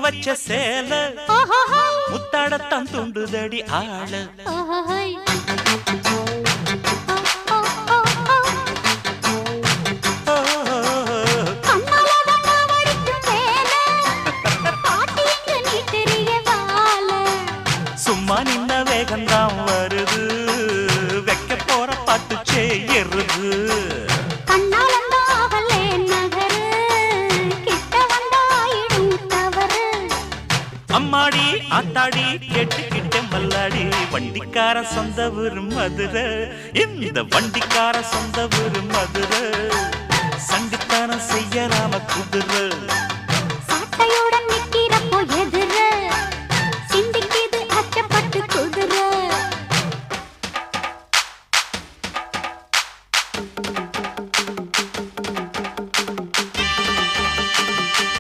வச்ச சேல முத்தாடத்தான் துண்டுதடி ஆள சும்மா நின்ன வேகந்தான் வருது வைக்க போற பாட்டு செய்யறது அம்மாடி ஆத்தாடி கேட்டுக்கிட்ட மல்லாடி வண்டிக்கார சொந்த ஊரு மதுரை இந்த வண்டிக்கார சொந்த ஊரு மதுரை சண்டித்தானம் செய்யலாம குதிரை